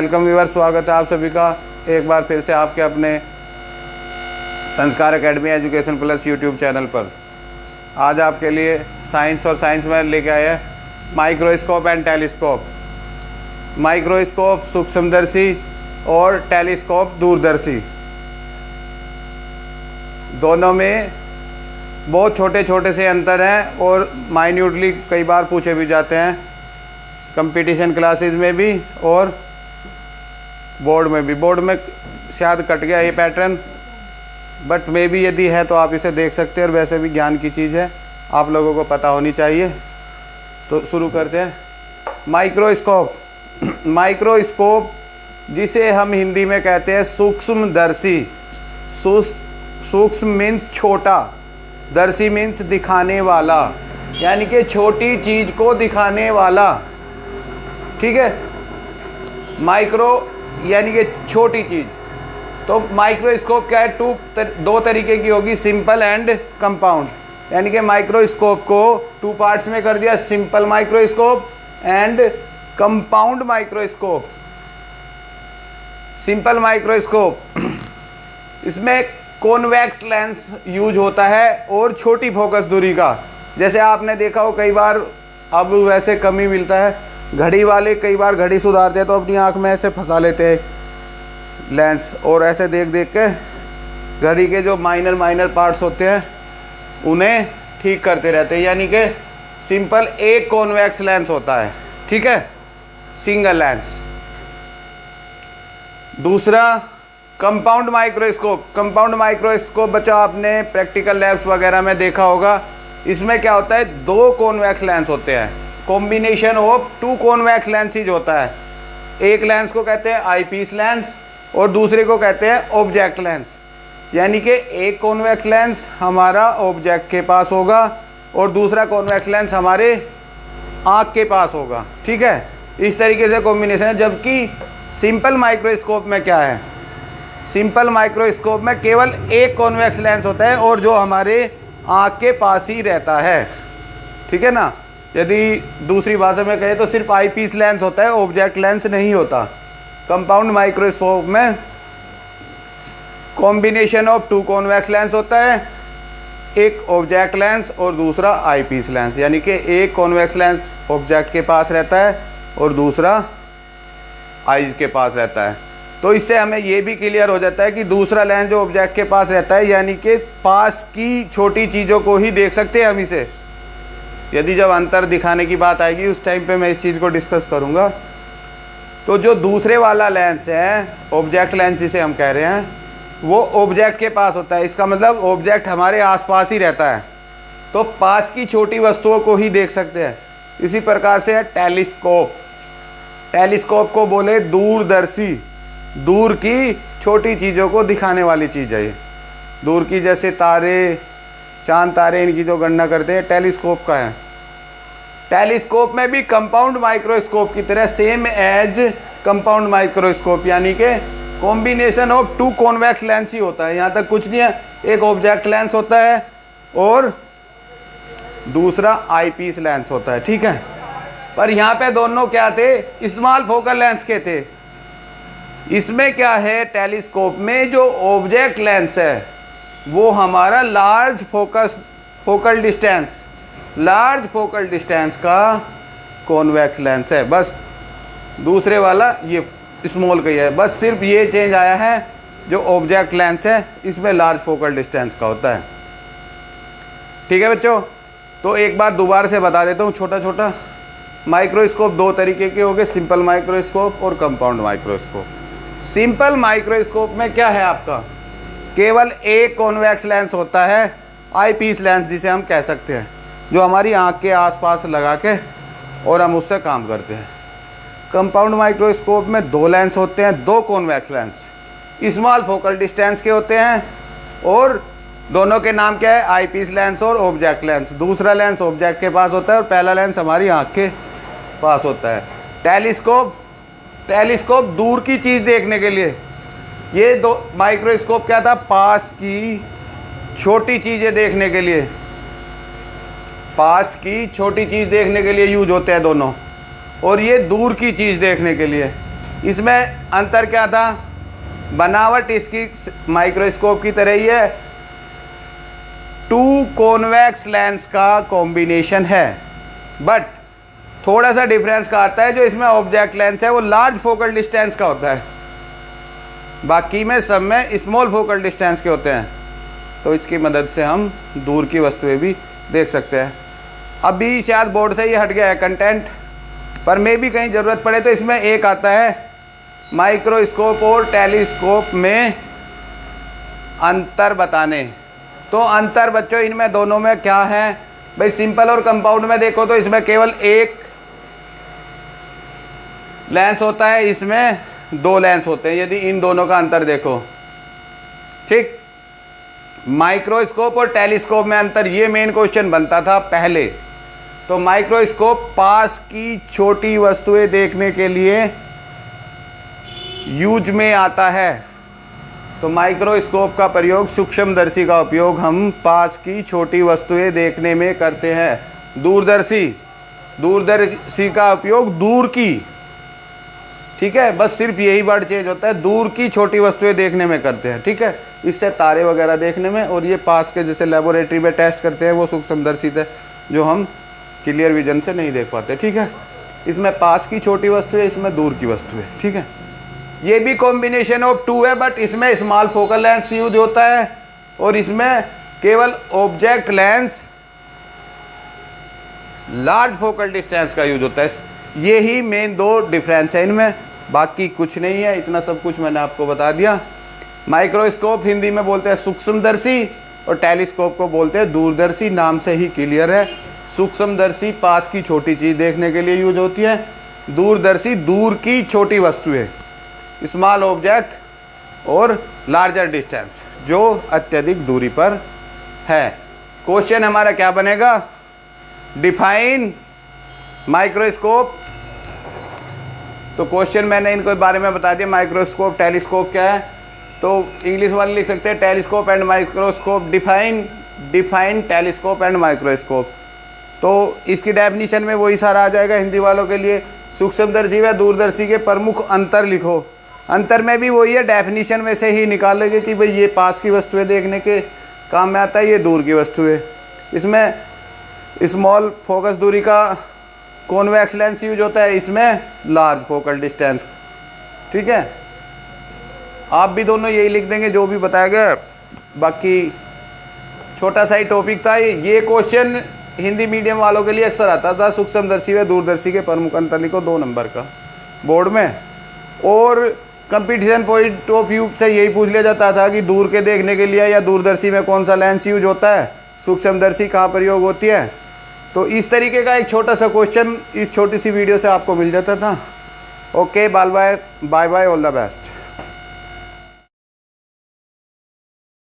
Welcome viewers, स्वागत है आप सभी का एक बार फिर से आपके अपने संस्कार academy education plus YouTube channel पर। आज आपके लिए साइंस और साइंस में लेके आए हैं माइक्रोस्कोप एंड टेलीस्कोप। माइक्रोस्कोप सूक्ष्मदर्शी और टेलीस्कोप दूरदर्शी। दोनों में बहुत छोटे छोटे से अंतर हैं और माइन्यूटली कई बार पूछे भी जाते हैं कंपटीशन क्लासेस में भी और बोर्ड में भी। बोर्ड में शायद कट गया ये पैटर्न, बट मे भी यदि है तो आप इसे देख सकते हैं और वैसे भी ज्ञान की चीज़ है, आप लोगों को पता होनी चाहिए। तो शुरू करते हैं। माइक्रोस्कोप। माइक्रोस्कोप जिसे हम हिंदी में कहते हैं सूक्ष्मदर्शी। सूक्ष्म मीन्स छोटा, दर्शी मीन्स दिखाने वाला, यानी कि छोटी चीज को दिखाने वाला। ठीक है, माइक्रो यानी कि छोटी चीज। तो माइक्रोस्कोप क्या है, दो तरीके की होगी, सिंपल एंड कंपाउंड। यानी कि माइक्रोस्कोप को टू पार्ट्स में कर दिया, simple microscope and compound microscope. Simple microscope, इसमें कॉन्वेक्स लेंस यूज होता है और छोटी फोकस दूरी का। जैसे आपने देखा हो कई बार, अब वैसे कम ही मिलता है, घड़ी वाले कई बार घड़ी सुधारते हैं तो अपनी आंख में ऐसे फंसा लेते हैं लेंस, और ऐसे देख देख के घड़ी के जो माइनर पार्ट्स होते हैं उन्हें ठीक करते रहते हैं। यानी कि सिंपल एक कॉन्वेक्स लेंस होता है, ठीक है, सिंगल लेंस। दूसरा कंपाउंड माइक्रोस्कोप। कंपाउंड माइक्रोस्कोप बच्चों आपने प्रैक्टिकल लैब्स वगैरह में देखा होगा। इसमें क्या होता है, दो कॉन्वेक्स लेंस होते हैं, combination of two convex lenses होता है। एक लेंस को कहते हैं आईपीस लेंस और दूसरे को कहते हैं ऑब्जेक्ट लेंस। यानी कि एक कॉन्वेक्स लेंस हमारा ऑब्जेक्ट के पास होगा और दूसरा कॉन्वेक्स लेंस हमारे आंख के पास होगा। ठीक है, इस तरीके से कॉम्बिनेशन है। जबकि सिंपल माइक्रोस्कोप में क्या है, सिंपल माइक्रोस्कोप में केवल एक कॉन्वेक्स लेंस होता है और जो हमारे आंख के पास ही रहता है। ठीक है ना, यदि दूसरी भाषा में कहें तो सिर्फ आईपीस लेंस होता है, ऑब्जेक्ट लेंस नहीं होता। कंपाउंड माइक्रोस्कोप में combination of two convex lens होता है, एक ऑब्जेक्ट लेंस और दूसरा आईपीस लेंस। यानी कि एक कॉन्वेक्स लेंस ऑब्जेक्ट के पास रहता है और दूसरा आईज के पास रहता है। तो इससे हमें ये भी क्लियर हो जाता है कि दूसरा लेंस जो ऑब्जेक्ट के पास रहता है, यानी कि पास की छोटी चीज़ों को ही देख सकते हैं हम इसे। यदि जब अंतर दिखाने की बात आएगी उस टाइम पे मैं इस चीज़ को डिस्कस करूँगा। तो जो दूसरे वाला लेंस है, ऑब्जेक्ट लेंस जिसे हम कह रहे हैं, वो ऑब्जेक्ट के पास होता है। इसका मतलब ऑब्जेक्ट हमारे आसपास ही रहता है, तो पास की छोटी वस्तुओं को ही देख सकते हैं। इसी प्रकार से है टेलीस्कोप। टेलीस्कोप को बोले दूरदर्शी, दूर की छोटी चीज़ों को दिखाने वाली चीज़ है ये। दूर की जैसे तारे, चांद तारे, इनकी जो गणना करते हैं टेलीस्कोप का है। टेलीस्कोप में भी कंपाउंड माइक्रोस्कोप की तरह सेम एज कंपाउंड माइक्रोस्कोप, यानी कि combination of two convex lens ही होता है। यहाँ तक कुछ नहीं है, एक ऑब्जेक्ट लेंस होता है और दूसरा आईपीस लेंस होता है। ठीक है, पर यहाँ पे दोनों क्या थे, स्मॉल फोकल लेंस के थे। इसमें क्या है, टेलीस्कोप में जो ऑब्जेक्ट लेंस है वो हमारा लार्ज फोकल डिस्टेंस का कॉन्वेक्स लेंस है। बस दूसरे वाला ये स्मॉल का ही है, बस सिर्फ ये चेंज आया है, जो ऑब्जेक्ट लेंस है इसमें लार्ज फोकल डिस्टेंस का होता है। ठीक है बच्चों, तो एक बार दोबारा से बता देता हूँ छोटा छोटा। माइक्रोस्कोप दो तरीके के हो गए, सिंपल माइक्रोस्कोप और कंपाउंड माइक्रोस्कोप। सिंपल माइक्रोस्कोप में क्या है, आपका केवल एक कॉन्वेक्स लेंस होता है, आईपीस लेंस जिसे हम कह सकते हैं, जो हमारी आंख के आसपास लगा के और हम उससे काम करते हैं। कंपाउंड माइक्रोस्कोप में दो लेंस होते हैं, दो convex lens small focal distance के होते हैं और दोनों के नाम क्या है, आईपीस लेंस और ऑब्जेक्ट लेंस। दूसरा लेंस ऑब्जेक्ट के पास होता है और पहला लेंस हमारी आंख के पास होता है। टेलीस्कोप दूर की चीज़ देखने के लिए, ये दो माइक्रोस्कोप क्या था, पास की छोटी चीज़ें देखने के लिए, पास की छोटी चीज़ देखने के लिए यूज होते हैं दोनों, और ये दूर की चीज़ देखने के लिए। इसमें अंतर क्या था, बनावट इसकी माइक्रोस्कोप की तरह ही है, 2 कॉन्वेक्स लेंस का कॉम्बिनेशन है, बट थोड़ा सा डिफरेंस का आता है, जो इसमें ऑब्जेक्ट लेंस है वो लार्ज फोकल डिस्टेंस का होता है, बाकी में सब में स्मॉल फोकल डिस्टेंस के होते हैं। तो इसकी मदद से हम दूर की वस्तुएं भी देख सकते हैं। अभी शायद बोर्ड से ही हट गया है कंटेंट, पर मे भी कहीं ज़रूरत पड़े तो इसमें एक आता है माइक्रोस्कोप और टेलीस्कोप में अंतर बताने। तो अंतर बच्चों इनमें दोनों में क्या है भाई, सिंपल और कंपाउंड में देखो तो इसमें केवल एक लेंस होता है, इसमें 2 लेंस होते हैं, यदि इन दोनों का अंतर देखो। ठीक, माइक्रोस्कोप और टेलीस्कोप में अंतर, ये मेन क्वेश्चन बनता था पहले। तो माइक्रोस्कोप पास की छोटी वस्तुएं देखने के लिए यूज में आता है। तो माइक्रोस्कोप का प्रयोग, सूक्ष्मदर्शी का उपयोग हम पास की छोटी वस्तुएं देखने में करते हैं। दूरदर्शी का उपयोग दूर की, ठीक है, बस सिर्फ यही वर्ड चेंज होता है, दूर की छोटी वस्तुएं देखने में करते हैं। ठीक है, इससे तारे वगैरह देखने में, और ये पास के जैसे लेबोरेटरी में टेस्ट करते हैं वो सूक्ष्मदर्शी थे, जो हम क्लियर विजन से नहीं देख पाते। ठीक है, इसमें पास की छोटी वस्तुएं, इसमें दूर की वस्तुएं। ठीक है, ये भी कॉम्बिनेशन ऑफ 2 है, बट इसमें स्मॉल फोकल लेंस यूज होता है और इसमें केवल object lens large focal distance का यूज होता है। ये ही मेन 2 डिफरेंस है इनमें, बाकी कुछ नहीं है। इतना सब कुछ मैंने आपको बता दिया। माइक्रोस्कोप हिंदी में बोलते हैं सूक्ष्मदर्शी और टेलीस्कोप को बोलते हैं दूरदर्शी, नाम से ही क्लियर है। सूक्ष्मदर्शी पास की छोटी चीज देखने के लिए यूज होती है, दूरदर्शी दूर की छोटी वस्तुएं, स्मॉल ऑब्जेक्ट और लार्जर डिस्टेंस, जो अत्यधिक दूरी पर है। क्वेश्चन हमारा क्या बनेगा, डिफाइन माइक्रोस्कोप। तो क्वेश्चन मैंने इनको बारे में बता दिया, माइक्रोस्कोप टेलीस्कोप क्या है। तो इंग्लिश वाले लिख सकते हैं telescope and microscope, define telescope and microscope. तो इसकी डेफिनेशन में वही सारा आ जाएगा हिंदी वालों के लिए। सूक्ष्मदर्शी व दूरदर्शी के प्रमुख अंतर लिखो। अंतर में भी वही है, डेफिनेशन में से ही निकालेंगे कि भाई ये पास की वस्तुएं देखने के काम में आता है, ये दूर की वस्तुएं। इसमें स्मॉल फोकस दूरी का कॉन्वेक्स लेंस यूज होता है, इसमें लार्ज फोकल डिस्टेंस। ठीक है, आप भी दोनों यही लिख देंगे जो भी बताया गया। बाकी छोटा सा ही टॉपिक था ये क्वेश्चन हिंदी मीडियम वालों के लिए अक्सर आता था, सूक्ष्मदर्शी व दूरदर्शी के प्रमुख अंतर लिखो 2 नंबर का बोर्ड में। और कंपटीशन पॉइंट ऑफ व्यू से यही पूछ लिया जाता था कि दूर के देखने के लिए या दूरदर्शी में कौन सा लेंस यूज होता है, सूक्ष्मदर्शी कहाँ प्रयोग होती है। तो इस तरीके का एक छोटा सा क्वेश्चन इस छोटी सी वीडियो से आपको मिल जाता था। Okay, bye bye, all the best.